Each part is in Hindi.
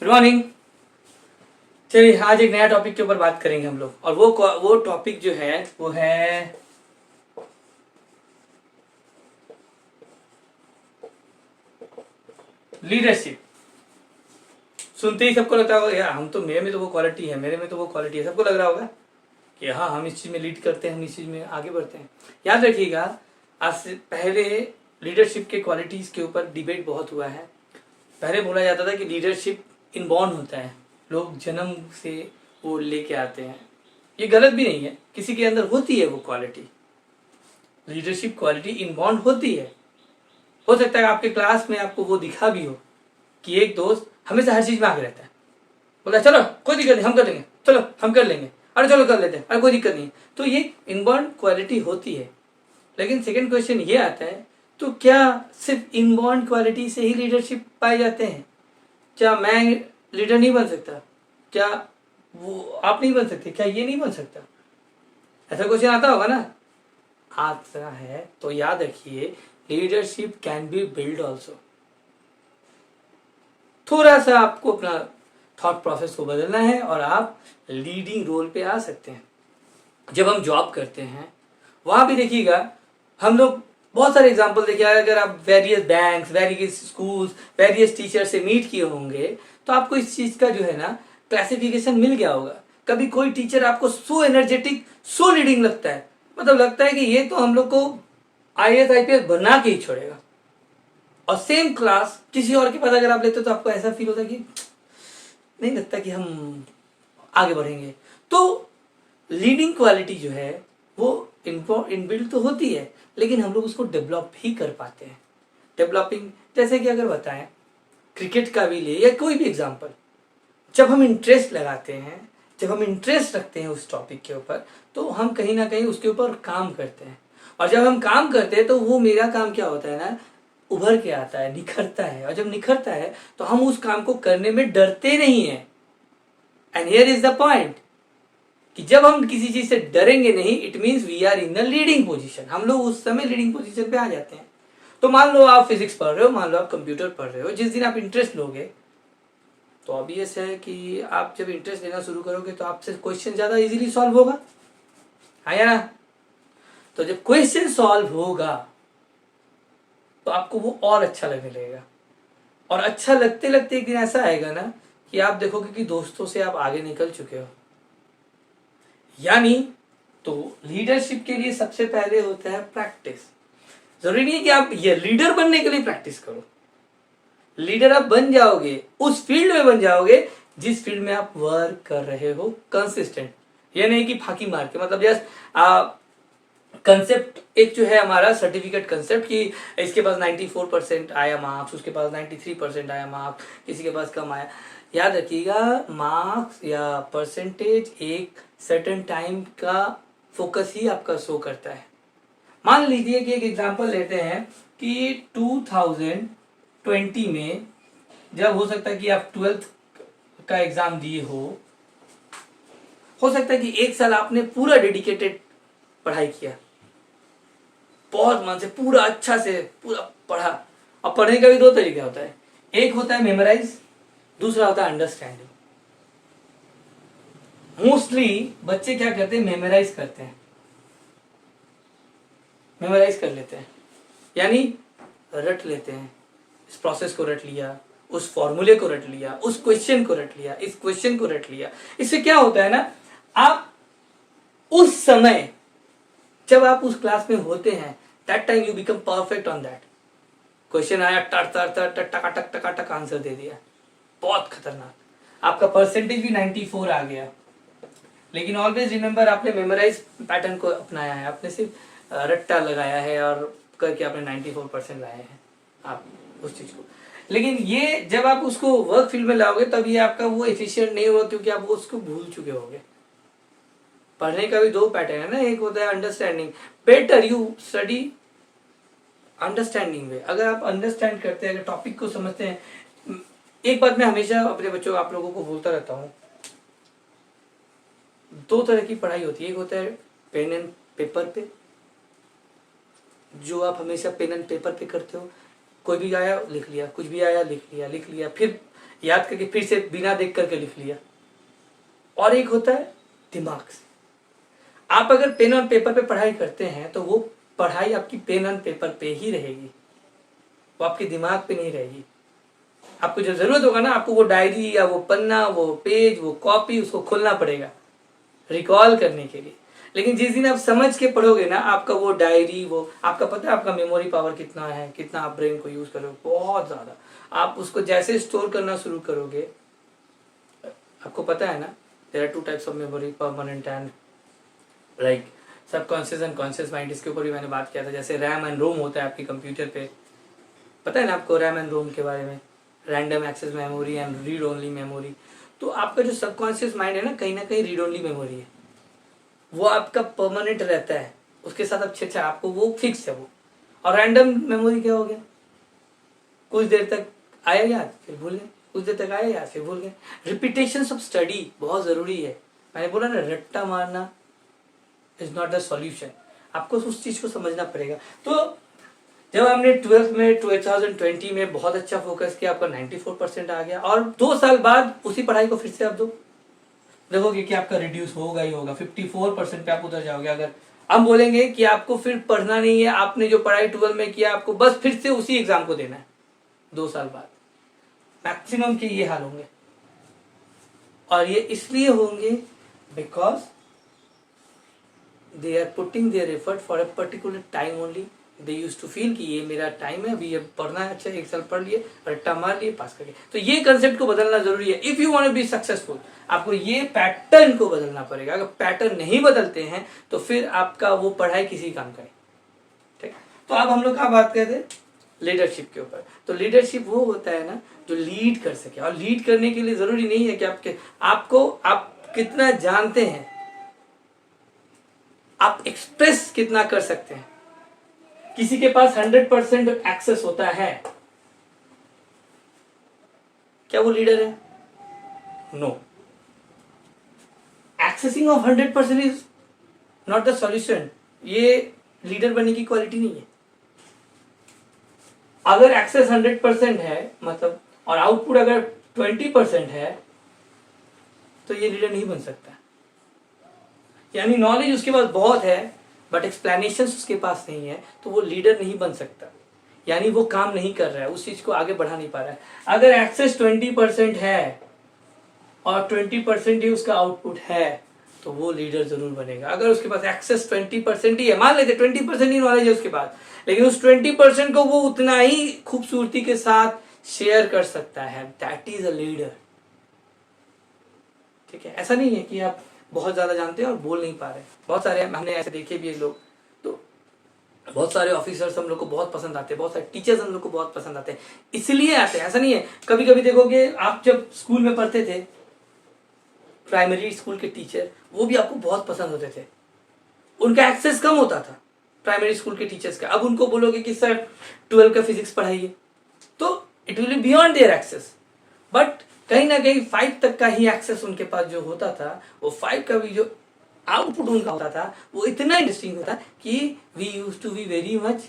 Good morning. चलिए आज एक नया टॉपिक के ऊपर बात करेंगे हम लोग, और वो टॉपिक जो है वो है लीडरशिप। सुनते ही सबको लगता होगा यार हम तो मेरे में तो वो क्वालिटी है, मेरे में तो वो क्वालिटी है। सबको लग रहा होगा कि हाँ हम इस चीज़ में लीड करते हैं, हम इस चीज़ में आगे बढ़ते हैं। याद रखिएगा, आज से पहले लीडरशिप के क्वालिटीज़ के ऊपर डिबेट बहुत हुआ है। पहले बोला जाता था कि लीडरशिप इनबॉर्न होता है, लोग जन्म से वो लेके आते हैं। ये गलत भी नहीं है, किसी के अंदर होती है वो क्वालिटी। लीडरशिप क्वालिटी इनबॉर्न होती है। हो सकता है आपके क्लास में आपको वो दिखा भी हो कि एक दोस्त हमेशा हर चीज़ में आगे रहता है, बोला चलो कोई दिक्कत नहीं हम कर लेंगे, चलो हम कर लेंगे, अरे चलो कर लेते हैं, अरे कोई दिक्कत नहीं। तो ये इनबॉर्न क्वालिटी होती है। लेकिन सेकंड क्वेश्चन ये आता है, तो क्या सिर्फ इनबॉर्न क्वालिटी से ही लीडरशिप पाए जाते हैं? क्या मैं लीडर नहीं बन सकता? क्या वो आप नहीं बन सकते? क्या ये नहीं बन सकता? ऐसा क्वेश्चन आता होगा ना, आता है। तो याद रखिए, leadership can be build also. थोड़ा सा आपको अपना थॉट प्रोसेस को बदलना है और आप लीडिंग रोल पे आ सकते हैं। जब हम जॉब करते हैं वहां भी देखिएगा, हम लोग बहुत सारे एग्जाम्पल देखिए। अगर आप various banks, various schools, various teacher से मीट किए होंगे तो आपको इस चीज का जो है ना क्लासिफिकेशन मिल गया होगा। कभी कोई टीचर आपको सो एनर्जेटिक, सो लीडिंग लगता है, मतलब लगता है कि ये तो हम लोग को IAS IPS बना के ही छोड़ेगा। और सेम क्लास किसी और के पास अगर आप लेते हो तो आपको ऐसा फील होता है कि नहीं लगता कि हम आगे बढ़ेंगे। तो लीडिंग क्वालिटी जो है वो इनबिल्ट तो होती है, लेकिन हम लोग उसको डेवलप भी कर पाते हैं। डेवलपिंग जैसे कि अगर बताएं, क्रिकेट का भी ले या कोई भी एग्जांपल, जब हम इंटरेस्ट लगाते हैं, जब हम इंटरेस्ट रखते हैं उस टॉपिक के ऊपर, तो हम कहीं ना कहीं उसके ऊपर काम करते हैं। और जब हम काम करते हैं तो वो मेरा काम क्या होता है ना, उभर के आता है, निखरता है। और जब निखरता है तो हम उस काम को करने में डरते नहीं हैं। And here is the point कि जब हम किसी चीज से डरेंगे नहीं, it means we are in the leading position. हम लोग उस समय लीडिंग पोजीशन पे आ जाते हैं। तो मान लो आप फिजिक्स पढ़ रहे हो, मान लो आप कंप्यूटर पढ़ रहे हो, जिस दिन आप इंटरेस्ट लोगे तो ऑब्वियस है कि आप जब इंटरेस्ट लेना शुरू करोगे तो आपसे क्वेश्चन ज्यादा इजीली सॉल्व होगा, है या ना? तो जब क्वेश्चन सॉल्व होगा तो आपको वो और अच्छा लगने लगेगा। और अच्छा लगते लगते एक दिन ऐसा आएगा ना कि आप देखोगे कि दोस्तों से आप आगे निकल चुके हो। यानी तो लीडरशिप के लिए सबसे पहले होता है प्रैक्टिस। जरूरी नहीं है कि आप ये लीडर बनने के लिए प्रैक्टिस करो। लीडर आप बन जाओगे, उस फील्ड में बन जाओगे जिस फील्ड में आप वर्क कर रहे हो कंसिस्टेंट। ये नहीं कि फाकी मार के, मतलब जस्ट कंसेप्ट एक जो है हमारा सर्टिफिकेट कंसेप्ट कि इसके पास 94% आया मार्क्स, उसके पास 93% आया मार्क्स, किसी के पास कम आया। याद रखिएगा, मार्क्स या परसेंटेज एक सर्टेन टाइम का फोकस ही आपका शो करता है। मान लीजिए कि एक एग्जांपल लेते हैं कि 2020 में जब हो सकता है कि आप 12th का एग्जाम दिए हो सकता है कि एक साल आपने पूरा डेडिकेटेड पढ़ाई किया, बहुत मन से पूरा अच्छा से पूरा पढ़ा। और पढ़ने का भी दो तरीका होता है, एक होता है मेमोराइज, दूसरा होता है अंडरस्टैंडिंग। मोस्टली बच्चे क्या करते हैं, मेमोराइज करते हैं, मेमोराइज कर लेते हैं, यानी रट लेते हैं। इस प्रोसेस को रट लिया, उस फॉर्मूले को रट लिया, उस क्वेश्चन को रट लिया, इस क्वेश्चन को रट लिया। इससे क्या होता है ना, आप उस समय जब आप उस क्लास में होते हैं, that time you become perfect on that. Question आया, टर टर टर टर टका टक आंसर दे दिया, बहुत खतरनाक। आपका परसेंटेज भी 94 आ गया। लेकिन ऑलवेज रिमेंबर, आपने मेमोराइज पैटर्न को अपनाया है, आपने सिर्फ रट्टा लगाया है और करके आपने 94% लाए हैं आप उस चीज को। लेकिन ये जब आप उसको वर्क फील्ड में लाओगे तब ये आपका वो एफिशिएंट नहीं होगा, क्योंकि आप उसको भूल चुके होगे। पढ़ने का भी दो पैटर्न है ना, एक होता है understanding. Better you study understanding way. अगर आप अंडरस्टैंड करते हैं, अगर टॉपिक को समझते हैं। एक बात मैं हमेशा अपने बच्चों, आप लोगों को बोलता रहता हूँ, दो तरह की पढ़ाई होती है। एक होता है पेन एंड पेपर पे, जो आप हमेशा पेन एंड पेपर पे करते हो, कोई भी आया लिख लिया, कुछ भी आया लिख लिया, फिर याद करके फिर से बिना देख करके लिख लिया, और एक होता है दिमाग से। आप अगर पेन और पेपर पे पढ़ाई करते हैं तो वो पढ़ाई आपकी पेन और पेपर पे ही रहेगी, वो आपके दिमाग पे नहीं रहेगी। आपको जो जरूरत होगा ना, आपको वो डायरी या वो पन्ना, वो पेज, वो कॉपी, उसको खोलना पड़ेगा रिकॉल करने के लिए। लेकिन जिस दिन आप समझ के पढ़ोगे ना, आपका वो डायरी, वो आपका पता है आपका मेमोरी पावर कितना है, कितना आप ब्रेन को यूज करोगे, बहुत ज्यादा। आप उसको जैसे स्टोर करना शुरू करोगे, आपको पता है ना, there are 2 types of memory, permanent and like subconscious and conscious mind. इसके ऊपर भी मैंने बात किया था। जैसे रैम एंड रोम होता है आपके कंप्यूटर पे, पता है ना आपको रैम एंड रोम के बारे में, random access memory and read only memory. तो आपका जो सबकॉन्शियस माइंड है ना कहीं रीड ओनली मेमोरी है, वो आपका परमानेंट रहता है, उसके साथ आप छेड़ा, आपको वो फिक्स है वो। और रैंडम मेमोरी क्या हो गया, कुछ देर तक आया याद फिर भूल गए, कुछ देर तक आया याद फिर भूल गए। रिपीटेशन ऑफ स्टडी बहुत जरूरी है। मैंने बोला ना, रट्टा मारना इज नॉट द सॉल्यूशन, आपको उस चीज को समझना पड़ेगा। तो जब हमने 12th में 2020 में बहुत अच्छा फोकस किया, आपका 94% आ गया, और 2 साल बाद उसी पढ़ाई को फिर से आप देखोगे कि आपका रिड्यूस होगा ही होगा, 54% पे आप उधर जाओगे। अगर हम बोलेंगे कि आपको फिर पढ़ना नहीं है, आपने जो पढ़ाई 12 में किया, आपको बस फिर से उसी एग्जाम को देना है 2 साल बाद, मैक्सिमम के ये हाल होंगे। और ये इसलिए होंगे because they are putting their effort for a particular time only. They use to feel कि ये मेरा टाइम है, अभी ये पढ़ना है, अच्छा 1 साल पढ़ लिए, रट्टा मार लिए, पास कर लिए। तो ये कंसेप्ट को बदलना जरूरी है। If you want to be successful, आपको ये पैटर्न को बदलना पड़ेगा। अगर पैटर्न नहीं बदलते हैं तो फिर आपका वो पढ़ाई किसी काम का नहीं। ठीक, तो अब हम लोग क्या बात कर रहे हैं, लीडरशिप के ऊपर। तो लीडरशिप वो होता है ना जो लीड कर सके, और लीड करने के लिए जरूरी नहीं है कि आप कितना जानते हैं, आप एक्सप्रेस कितना कर सकते हैं। किसी के पास 100% एक्सेस होता है, क्या वो लीडर है? No. Accessing of 100% is not the solution. ये लीडर बनने की क्वालिटी नहीं है। अगर एक्सेस 100% है मतलब, और आउटपुट अगर 20% है, तो ये लीडर नहीं बन सकता। यानी नॉलेज उसके पास बहुत है बट एक्सप्लेनेशन उसके पास नहीं है, तो वो लीडर नहीं बन सकता। यानी वो काम नहीं कर रहा है, उस चीज को आगे बढ़ा नहीं पा रहा है। अगर एक्सेस 20% है और 20% ही उसका आउटपुट है, तो वो लीडर जरूर बनेगा। अगर उसके पास एक्सेस 20% ही है, मान लेते 20% ही नॉलेज है उसके पास, लेकिन उस 20% को वो उतना ही खूबसूरती के साथ शेयर कर सकता है, दैट इज अ लीडर। ठीक है, ऐसा नहीं है कि आप बहुत ज्यादा जानते हैं और बोल नहीं पा रहे। बहुत सारे हमने ऐसे देखे भी है लोग, तो बहुत सारे ऑफिसर्स हम लोग को बहुत पसंद आते हैं, बहुत सारे टीचर्स हम लोग को बहुत पसंद आते हैं, इसलिए आते हैं, ऐसा नहीं है। कभी कभी देखोगे, आप जब स्कूल में पढ़ते थे, प्राइमरी स्कूल के टीचर, वो भी आपको बहुत पसंद होते थे। उनका एक्सेस कम होता था प्राइमरी स्कूल के टीचर्स का। अब उनको बोलोगे कि सर 12 का फिजिक्स पढ़ाइए, तो it will be beyond their access. But कहीं ना कहीं 5 तक का ही एक्सेस उनके पास जो होता था, वो 5 का भी जो आउटपुट उनका होता था, वो इतना इंटरेस्टिंग होता कि we use to be very much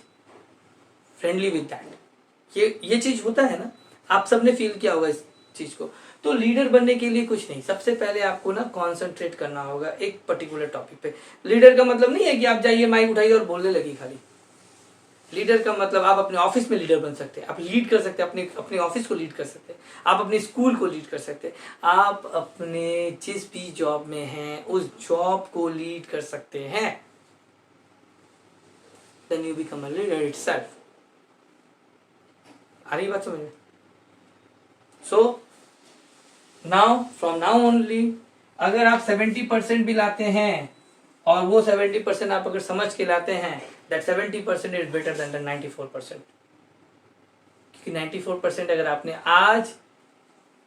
friendly with that. ये चीज होता है ना, आप सबने फील किया होगा इस चीज को। तो लीडर बनने के लिए कुछ नहीं, सबसे पहले आपको ना कॉन्सेंट्रेट करना होगा एक पर्टिकुलर टॉपिक पे। लीडर का मतलब नहीं है कि आप जाइए माइक उठाइए और बोलने लगी खाली। लीडर का मतलब आप अपने ऑफिस में लीडर बन सकते हैं, आप लीड कर सकते हैं, अपने ऑफिस को लीड कर सकते हैं, आप अपने स्कूल को लीड कर सकते हैं, आप अपने जिस भी जॉब में हैं उस जॉब को लीड कर सकते हैं। Then you become a leader itself. आ रही बात समझ में? So now from now only, अगर आप 70% भी लाते हैं, और वो 70% आप अगर समझ के लाते हैं, that 70% is better than the 94%। क्योंकि 94% अगर आपने आज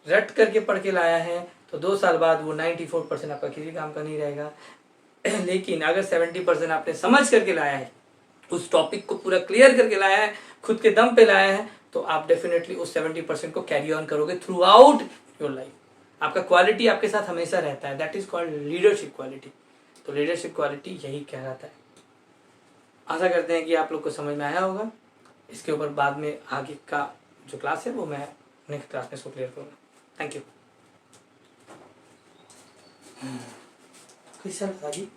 रट करके पढ़ के लाया है, तो 2 साल बाद वो 94% आपका किसी काम का नहीं रहेगा। लेकिन अगर 70% आपने समझ करके लाया है, उस टॉपिक को पूरा क्लियर करके लाया है, खुद के दम पे लाया है, तो आप डेफिनेटली उस 70% को कैरी ऑन करोगे थ्रू आउट योर लाइफ। आपका क्वालिटी आपके साथ हमेशा रहता है, that is called leadership quality. तो लीडरशिप क्वालिटी यही कहलाता है। आशा करते हैं कि आप लोग को समझ में आया होगा। इसके ऊपर बाद में आगे का जो क्लास है वो मैं नेक्स्ट क्लास में इसको क्लियर करूँगा। Thank you. कैसा लगा जी?